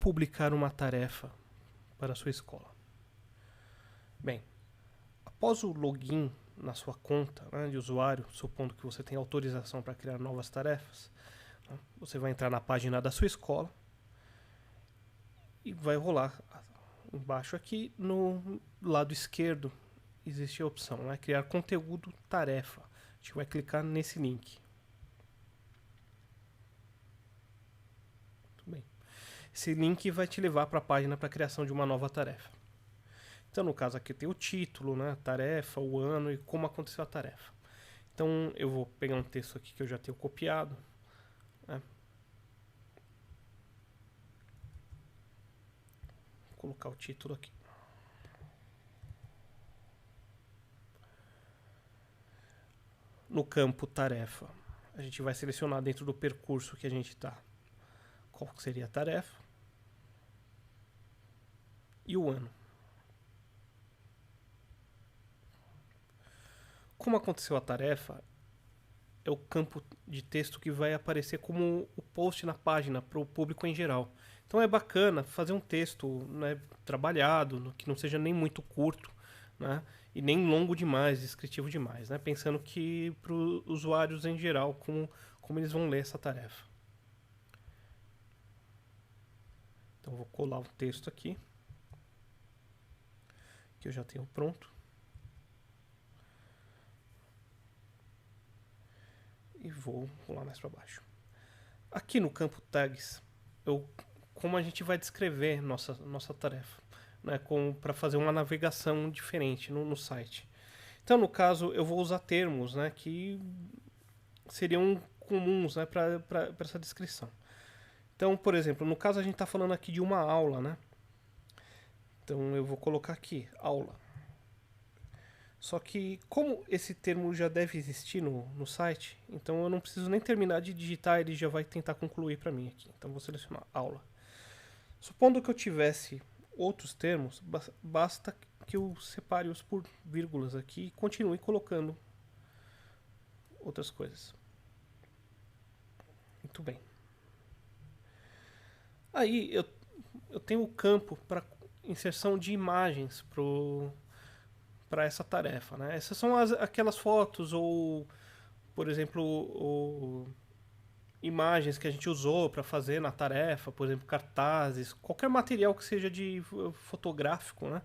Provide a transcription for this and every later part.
publicar uma tarefa para a sua escola? Bem, após o login na sua conta, né, de usuário, supondo que você tenha autorização para criar novas tarefas, né, você vai entrar na página da sua escola e vai rolar embaixo aqui no lado esquerdo existe a opção, né, criar conteúdo tarefa. A gente vai clicar nesse link. Muito bem. Esse link vai te levar para a página para a criação de uma nova tarefa. Então, no caso aqui tem o título, né, a tarefa, o ano e como aconteceu a tarefa. Então, eu vou pegar um texto aqui que eu já tenho copiado, né, vou colocar o título aqui. No campo tarefa, a gente vai selecionar dentro do percurso que a gente está qual seria a tarefa e o ano. Como aconteceu a tarefa, é o campo de texto que vai aparecer como o post na página para o público em geral. Então é bacana fazer um texto, né, trabalhado, que não seja nem muito curto, né, e nem longo demais, descritivo demais, né, pensando que para os usuários em geral, como eles vão ler essa tarefa. Então vou colar o texto aqui, que eu já tenho pronto. E vou lá mais para baixo. Aqui no campo tags, como a gente vai descrever nossa tarefa, né, para fazer uma navegação diferente no site. Então, no caso, eu vou usar termos, né, que seriam comuns, né, para essa descrição. Então, por exemplo, no caso a gente está falando aqui de uma aula, né? Então eu vou colocar aqui, aula. Só que, como esse termo já deve existir no site, então eu não preciso nem terminar de digitar, ele já vai tentar concluir para mim aqui. Então vou selecionar aula. Supondo que eu tivesse outros termos, basta que eu separe-os por vírgulas aqui e continue colocando outras coisas. Muito bem. Aí eu tenho o campo para inserção de imagens para essa tarefa, né? Essas são aquelas fotos ou, por exemplo, imagens que a gente usou para fazer na tarefa, por exemplo, cartazes, qualquer material que seja de fotográfico, né?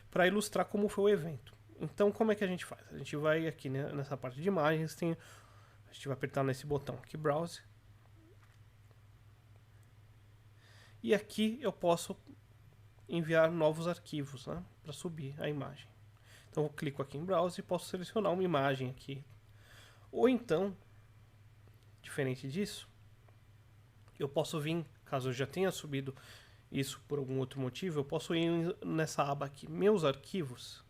Para ilustrar como foi o evento. Então, como é que a gente faz? A gente vai aqui, né, nessa parte de imagens, a gente vai apertar nesse botão aqui, Browse. E aqui eu posso enviar novos arquivos, né, para subir a imagem. Então eu clico aqui em Browse e posso selecionar uma imagem aqui. Ou então, diferente disso, eu posso vir, caso eu já tenha subido isso por algum outro motivo, eu posso ir nessa aba aqui, Meus Arquivos,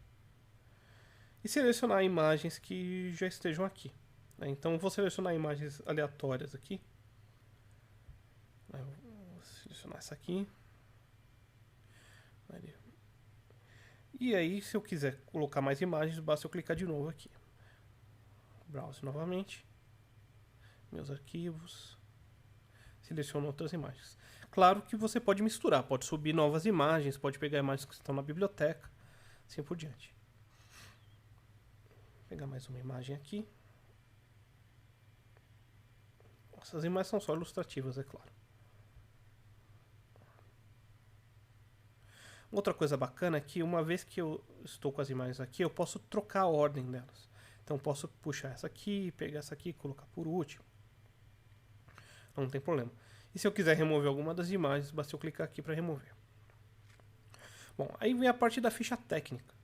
e selecionar imagens que já estejam aqui. Então eu vou selecionar imagens aleatórias aqui. Eu vou selecionar essa aqui. E aí, se eu quiser colocar mais imagens, basta eu clicar de novo aqui. Browse novamente. Meus arquivos. Seleciono outras imagens. Claro que você pode misturar, pode subir novas imagens, pode pegar imagens que estão na biblioteca, assim por diante. Vou pegar mais uma imagem aqui. Essas imagens são só ilustrativas, é claro. Outra coisa bacana é que uma vez que eu estou com as imagens aqui, eu posso trocar a ordem delas. Então posso puxar essa aqui, pegar essa aqui e colocar por último. Não tem problema. E se eu quiser remover alguma das imagens, basta eu clicar aqui para remover. Bom, aí vem a parte da ficha técnica.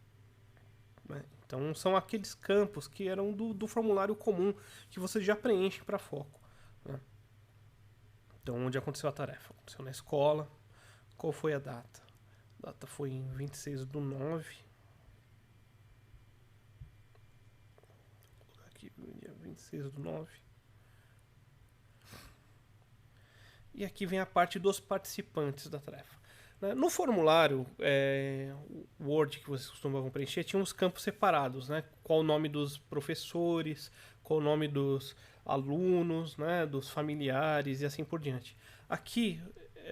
Então são aqueles campos que eram do formulário comum que você já preenche para foco. Então onde aconteceu a tarefa? Aconteceu na escola. Qual foi a data? A data foi em 26/9. Vou colocar aqui, dia 26/9. E aqui vem a parte dos participantes da tarefa. No formulário Word que vocês costumavam preencher, tinha uns campos separados, né? Qual o nome dos professores, qual o nome dos alunos, né? Dos familiares e assim por diante. Aqui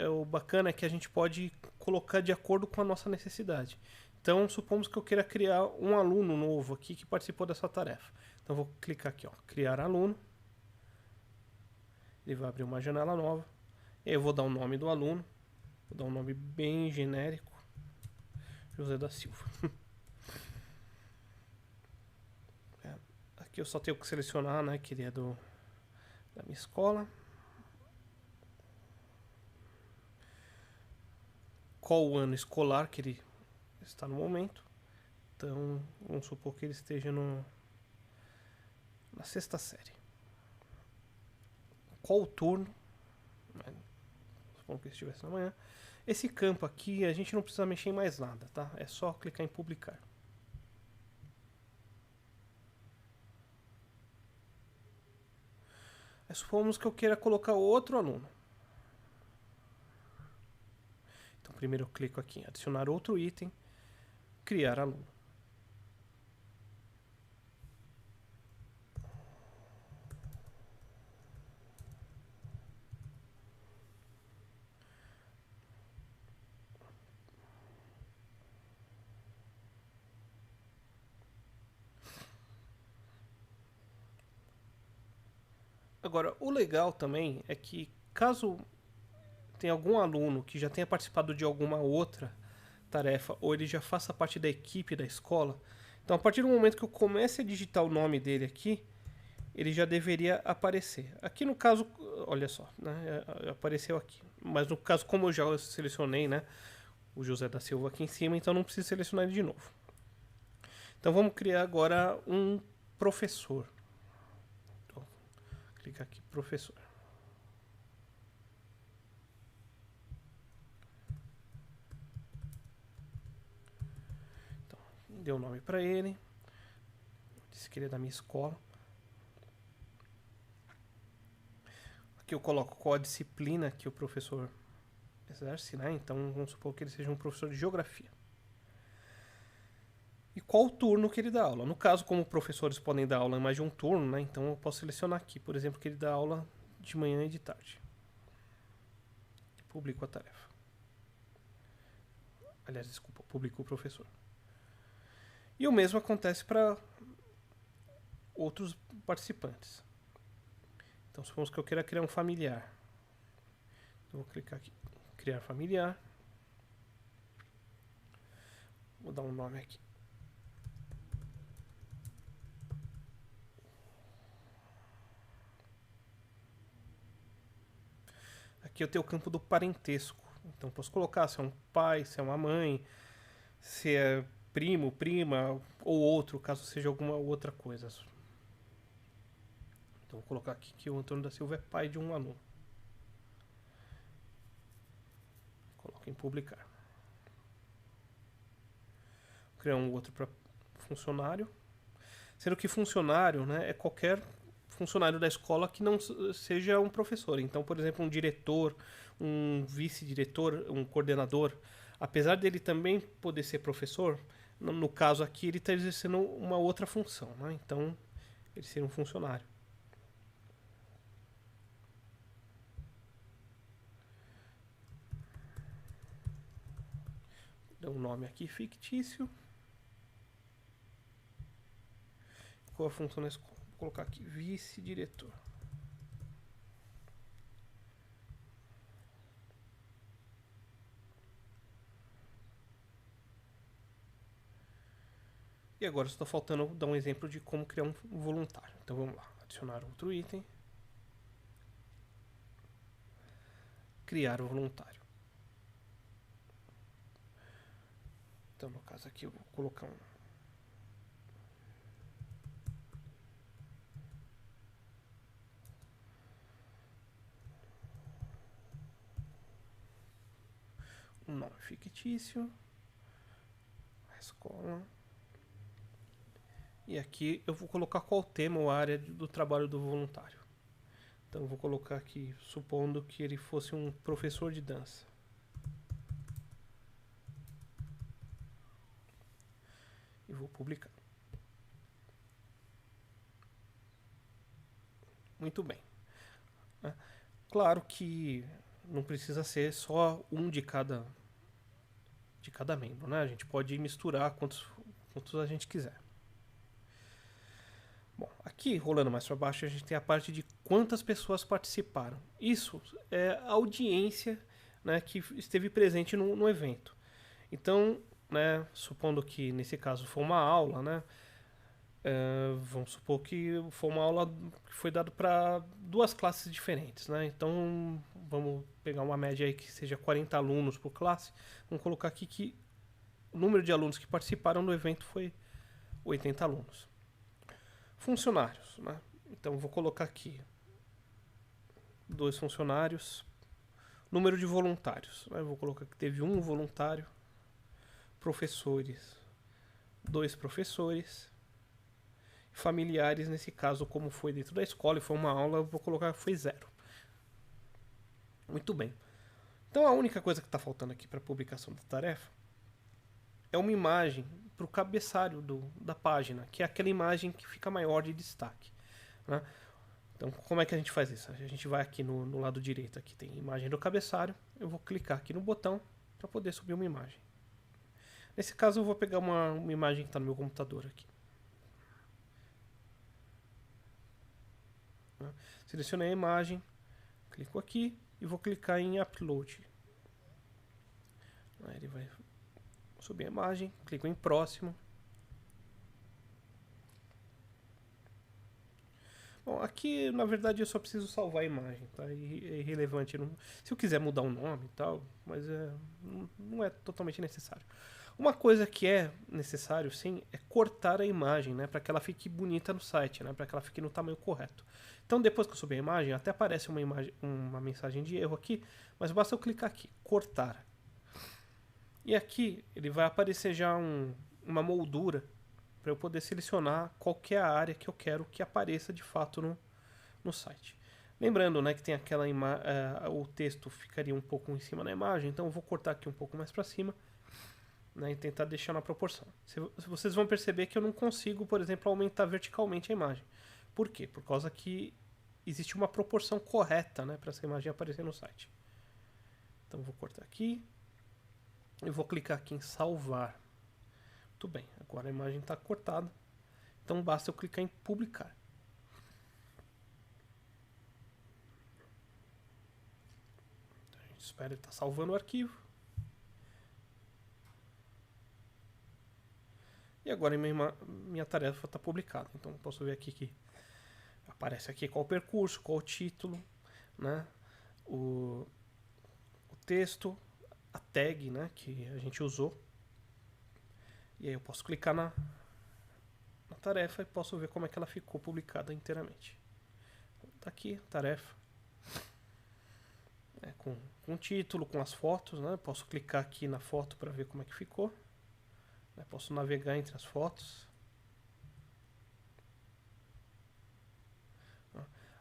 o bacana é que a gente pode colocar de acordo com a nossa necessidade. Então, supomos que eu queira criar um aluno novo aqui que participou dessa tarefa. Então, vou clicar aqui, ó, criar aluno. Ele vai abrir uma janela nova. Eu vou dar o nome do aluno. Vou dar um nome bem genérico. José da Silva. Aqui eu só tenho que selecionar, né, que ele é da minha escola. Qual o ano escolar que ele está no momento. Então, vamos supor que ele esteja na sexta série. Qual o turno? Suponho que ele estivesse na manhã. Esse campo aqui, a gente não precisa mexer em mais nada, tá? É só clicar em publicar. Aí, supomos que eu queira colocar outro aluno. Então, primeiro eu clico aqui em adicionar outro item, criar aluno. Agora, o legal também é que caso tenha algum aluno que já tenha participado de alguma outra tarefa ou ele já faça parte da equipe da escola, então a partir do momento que eu comece a digitar o nome dele aqui, ele já deveria aparecer. Aqui no caso, olha só, né, apareceu aqui. Mas no caso, como eu já selecionei, né, o José da Silva aqui em cima, então não preciso selecionar ele de novo. Então vamos criar agora um professor. Então, clica aqui, professor. Então, deu o nome para ele. Disse que ele é da minha escola. Aqui eu coloco qual a disciplina que o professor exerce, né? Então vamos supor que ele seja um professor de geografia. E qual o turno que ele dá aula. No caso, como professores podem dar aula em mais de um turno, né? Então eu posso selecionar aqui, por exemplo, que ele dá aula de manhã e de tarde. Publico a tarefa. Aliás, desculpa, publico o professor. E o mesmo acontece para outros participantes. Então, supomos que eu queira criar um familiar. Eu vou clicar aqui, criar familiar. Vou dar um nome aqui. Aqui eu tenho o campo do parentesco. Então, posso colocar se é um pai, se é uma mãe, se é primo, prima ou outro, caso seja alguma outra coisa. Então, vou colocar aqui que o Antônio da Silva é pai de um aluno. Coloco em publicar. Vou criar um outro para funcionário. Sendo que funcionário, né, é qualquer funcionário da escola que não seja um professor. Então, por exemplo, um diretor, um vice-diretor, um coordenador, apesar dele também poder ser professor, no caso aqui ele está exercendo uma outra função, né? Então ele seria um funcionário. Dá um nome aqui fictício. Qual a função da escola? Vou colocar aqui vice-diretor. E agora está faltando dar um exemplo de como criar um voluntário. Então vamos lá, adicionar outro item. Criar um voluntário. Então no caso aqui eu vou colocar um nome fictício. A escola. E aqui eu vou colocar qual tema ou área do trabalho do voluntário. Então eu vou colocar aqui, supondo que ele fosse um professor de dança. E vou publicar. Muito bem. Claro que não precisa ser só um de cada membro, né? A gente pode misturar quantos a gente quiser. Bom, aqui, rolando mais para baixo, a gente tem a parte de quantas pessoas participaram. Isso é a audiência, né, que esteve presente no evento. Então, né, supondo que nesse caso foi uma aula, né, vamos supor que foi uma aula que foi dada para duas classes diferentes, né? Então, vamos pegar uma média aí que seja 40 alunos por classe. Vamos colocar aqui que o número de alunos que participaram do evento foi 80 alunos. Funcionários, né? Então, vou colocar aqui 2 funcionários. Número de voluntários, né? Vou colocar que teve 1 voluntário. Professores, 2 professores. Familiares, nesse caso, como foi dentro da escola e foi uma aula, eu vou colocar que foi 0. Muito bem. Então a única coisa que está faltando aqui para a publicação da tarefa é uma imagem para o cabeçalho da página, que é aquela imagem que fica maior de destaque, né? Então como é que a gente faz isso? A gente vai aqui no lado direito, aqui tem imagem do cabeçalho, eu vou clicar aqui no botão para poder subir uma imagem. Nesse caso eu vou pegar uma imagem que está no meu computador aqui. Selecionei a imagem, clico aqui e vou clicar em Upload. Aí ele vai subir a imagem, clico em Próximo. Bom, aqui na verdade eu só preciso salvar a imagem, tá? É irrelevante. Se eu quiser mudar o nome e tal, mas não é totalmente necessário. Uma coisa que é necessário, sim, é cortar a imagem, né, para que ela fique bonita no site, né, para que ela fique no tamanho correto. Então, depois que eu subir a imagem, até aparece uma mensagem de erro aqui, mas basta eu clicar aqui, cortar. E aqui ele vai aparecer já uma moldura para eu poder selecionar qual que é a área que eu quero que apareça de fato no site. Lembrando, né, que tem aquela o texto ficaria um pouco em cima da imagem, então eu vou cortar aqui um pouco mais para cima, né, e tentar deixar na proporção. Vocês vão perceber que eu não consigo, por exemplo, aumentar verticalmente a imagem. Por quê? Por causa que existe uma proporção correta, né, para essa imagem aparecer no site. Então vou cortar aqui e vou clicar aqui em salvar. Muito bem, agora a imagem está cortada. Então basta eu clicar em publicar. Então, a gente espera ele estar salvando o arquivo. E agora minha tarefa está publicada. Então eu posso ver aqui que aparece aqui qual o percurso, qual o título, né? O texto, a tag, né, que a gente usou. E aí eu posso clicar na tarefa e posso ver como é que ela ficou publicada inteiramente. Tá aqui, tarefa. Com o título, com as fotos, né? Posso clicar aqui na foto para ver como é que ficou. Posso navegar entre as fotos.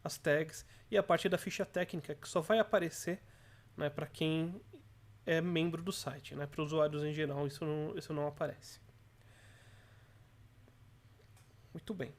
As tags e a parte da ficha técnica, que só vai aparecer, né, para quem é membro do site, né? Para usuários em geral isso não aparece. Muito bem.